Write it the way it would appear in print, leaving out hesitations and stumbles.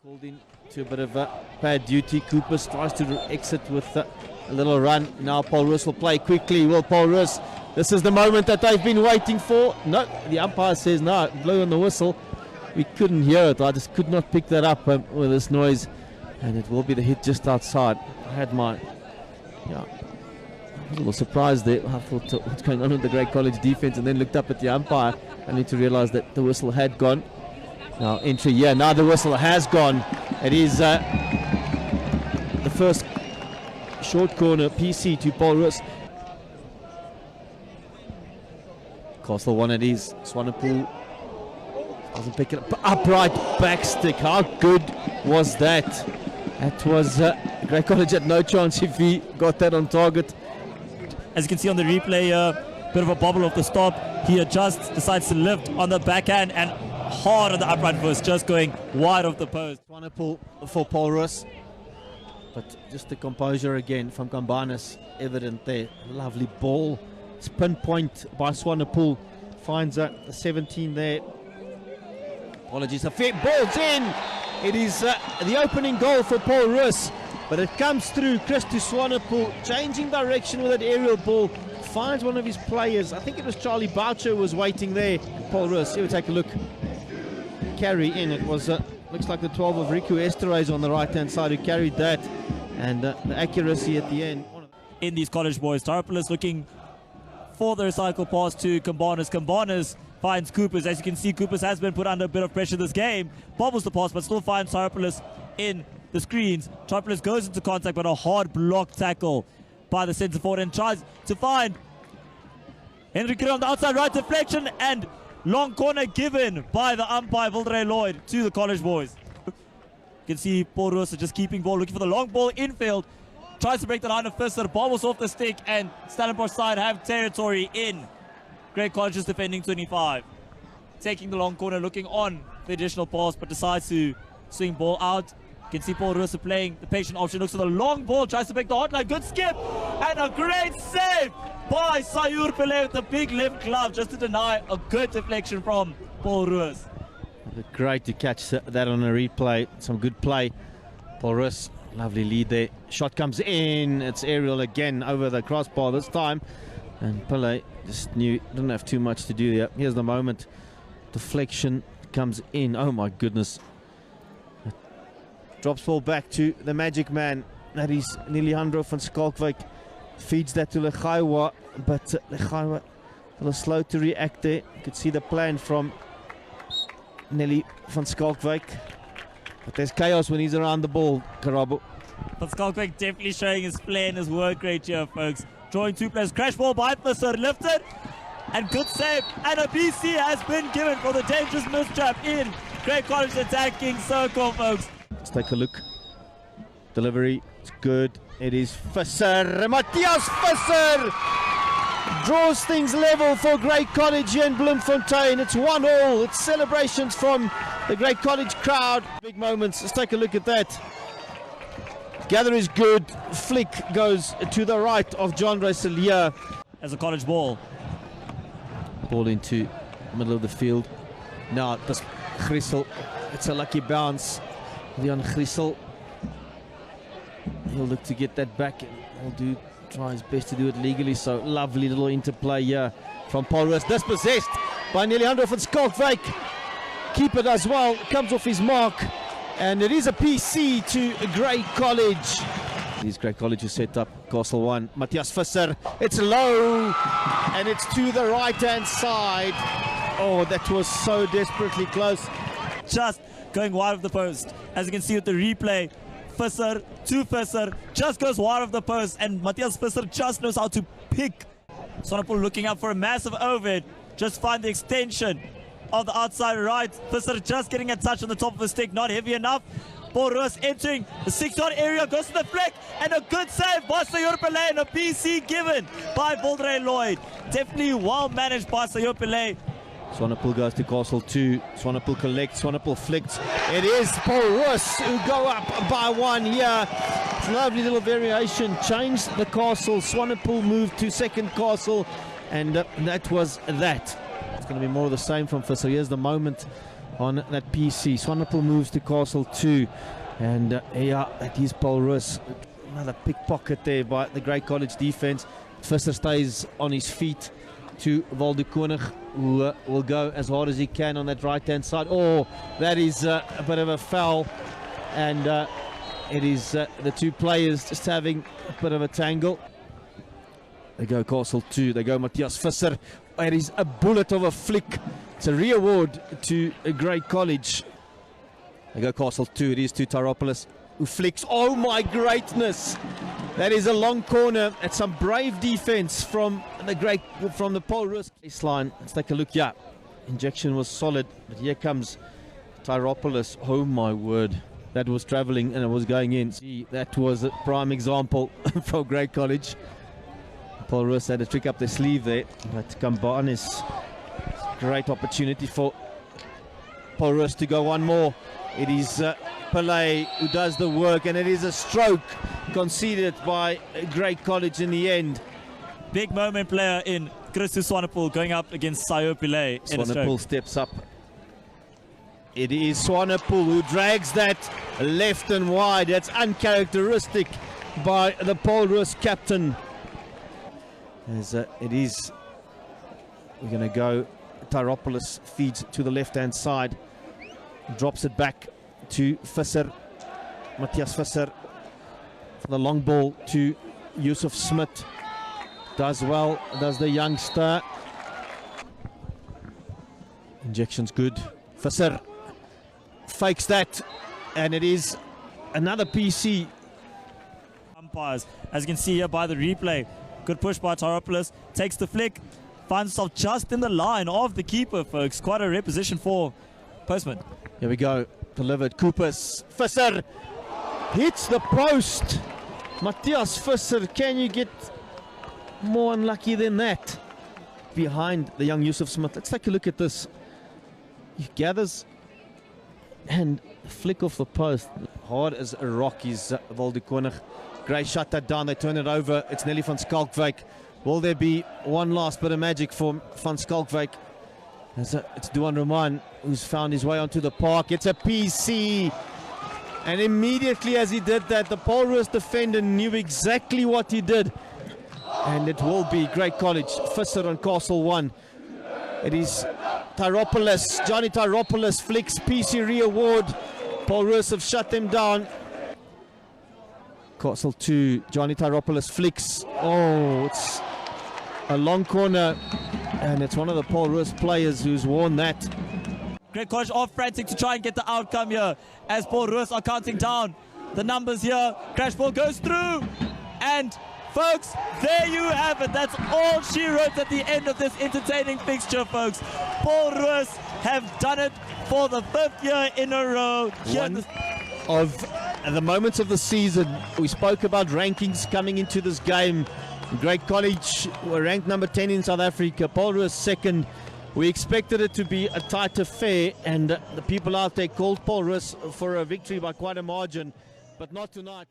Called in to a bit of bad duty. Cooper tries to exit with a little run. Now Paul Roos will play quickly. Will Paul Roos? This is the moment that they've been waiting for. No, the umpire says no, blow on the whistle. We couldn't hear it. I just could not pick that up with this noise. And it will be the hit just outside. I had my, a little surprise there. I thought what's going on with the Grey College defense, and then looked up at the umpire only to realize that the whistle had gone. Now entry here, now the whistle has gone. It is the first short corner PC to Paul Roos. Castle one it is. Swanepoel doesn't pick it up. Upright back stick. How good was that? That was Grey College had no chance if he got that on target. As you can see on the replay, bit of a bobble off the stop. He adjusts, decides to lift on the backhand and hard on the upright first, just going wide of the post. Swanepoel for Paul Roos. But just the composure again from Kambanis evident there. Lovely ball. It's pinpoint by Swanepoel. Finds a 17 there. Apologies, the ball's in. It is the opening goal for Paul Roos. But it comes through. Christo Swanepoel changing direction with that aerial ball. Finds one of his players. I think it was Charlie Boucher was waiting there. Paul Roos, here we take a look. Carry in. It was looks like the 12 of Riku Esterhazy on the right hand side who carried that, and the accuracy at the end. In these college boys, Taropoulos looking for the recycle pass to Kambanis. Kambanis finds Coopers. As you can see, Coopers has been put under a bit of pressure this game. Bobbles the pass, but still finds Taropoulos in the screens. Taropoulos goes into contact, but a hard block tackle by the centre forward, and tries to find Henry Kiri on the outside right, deflection, and long corner given by the umpire, Vildre Lloyd, to the college boys. You can see Paul Roos just keeping ball, looking for the long ball infield. Tries to break the line of Visser, bobbles off the stick, and Stellenbosch side have territory in. Grey College is defending 25. Taking the long corner, looking on the additional pass, but decides to swing ball out. You can see Paul Roos playing the patient option, looks for the long ball, tries to make the hotline, good skip, and a great save by Sayur Pillay with the big left glove, just to deny a good deflection from Paul Roos. Great to catch that on a replay. Some good play. Paul Roos, lovely lead there. Shot comes in. It's aerial again over the crossbar this time. And Pillay just knew, didn't have too much to do there. Here's the moment. Deflection comes in. Oh my goodness. Drops ball back to the magic man. That is Nilihandro van Skalkwyk. Feeds that to Legaiwa, but Legaiwa a little slow to react there. You could see the plan from Nelly van Skalkwyk. But there's chaos when he's around the ball, Karabo. Van Skalkwyk definitely showing his play and his work rate here, folks. Drawing two players, crash ball by Visser, lifted, and good save. And a BC has been given for the dangerous mistrap in Grey College attacking circle, folks. Let's take a look. Delivery, it's good. It is Visser. Matthias Visser draws things level for Grey College here in Bloemfontein. It's 1-1. It's celebrations from the Grey College crowd. Big moments. Let's take a look at that. Gather is good. Flick goes to the right of John Rosselier. As a college ball. Ball into the middle of the field. Now, this Grissel. It's a lucky bounce. Leon Grissel. He'll look to get that back, and he'll try his best to do it legally. So lovely little interplay here from Paul Roos. Dispossessed by Nilihandro van Skalkwyk. Keeper does well, comes off his mark, and it is a PC to Grey College. These Grey College is set up. Castle one, Matthias Visser. It's low, and it's to the right-hand side. Oh, that was so desperately close. Just going wide of the post. As you can see with the replay, Visser to Visser, just goes wide of the post, and Matthias Visser just knows how to pick. Swanepoel looking up for a massive overhead, just find the extension of the outside right. Visser just getting a touch on the top of the stick, not heavy enough. Paul Roos entering the 6-yard area, goes to the flick, and a good save by Sayur Pillay, and a PC given by Vildre Lloyd. Definitely well managed by Sayur Pillay. Swanepoel goes to Castle 2. Swanepoel collects. Swanepoel flicks. It is Paul Roos who go up by one here. It's a lovely little variation. Changed the Castle. Swanepoel moved to second Castle. And that was that. It's going to be more of the same from Visser. Here's the moment. on that PC. Swanepoel moves to Castle 2. And yeah, that is Paul Roos. Another pickpocket there by the Grey College defense. Visser stays on his feet to Valdekonig, who will go as hard as he can on that right-hand side. Oh, that is a bit of a foul. And it is the two players just having a bit of a tangle. They go Castle 2, they go Matthias Visser. It is a bullet of a flick. It's a re-award to a Grey College. They go Castle 2, it is to Tyropoulos, who flicks. Oh my greatness! That is a long corner. It's some brave defense from the Paul Roos baseline. Let's take a look. Yeah, injection was solid, but here comes Tyropoulos. Oh my word. That was travelling and it was going in. See, that was a prime example for Grey College. Paul Roos had a trick up their sleeve there, but Kambanis, great opportunity for Paul Roos to go one more. It is Pillay who does the work, and it is a stroke conceded by Grey College in the end. Big moment player in Christus Swanepoel going up against Sayo Pillay. Swanepoel steps up. It is Swanepoel who drags that left and wide. That's uncharacteristic by the Paul Roos captain. As it is, we're going to go. Tyropoulos feeds to the left-hand side, drops it back to Visser, Matthias Visser, for the long ball to Yusuf Smith. Does well, does the youngster. Injection's good. Visser fakes that, and it is another PC. Umpires, as you can see here by the replay. Good push by Tyropoulos, takes the flick, finds himself just in the line of the keeper, folks. Quite a rare position for Postman. Here we go, delivered. Coopers, Visser hits the post. Matthias Visser, can you get more unlucky than that? Behind the young Yusuf Smith. Let's take a look at this. He gathers and flick off the post. Hard as a rock is Valdekonig. Great shut that down, they turn it over. It's Nelly van Skalkwyk. Will there be one last bit of magic for van Skalkwyk? It's Duan Roman who's found his way onto the park. It's a PC. And immediately as he did that, the Paul Roos defender knew exactly what he did. And it will be Grey College. Visser on Castle 1. It is Tyropoulos. Johnny Tyropoulos flicks PC re-award. Paul Roos have shut them down. Castle 2, Johnny Tyropoulos flicks. Oh, it's a long corner, and it's one of the Paul Roos players who's worn that. Grey College are frantic to try and get the outcome here as Paul Roos are counting down the numbers here. Crash ball goes through, and folks, there you have it. That's all she wrote at the end of this entertaining fixture, folks. Paul Roos have done it for the 5th year in a row. One of the moments of the season. We spoke about rankings coming into this game. Grey College were ranked number 10 in South Africa. Paul Roos second. We expected it to be a tight affair, and the people out there called Paul Roos for a victory by quite a margin, but not tonight.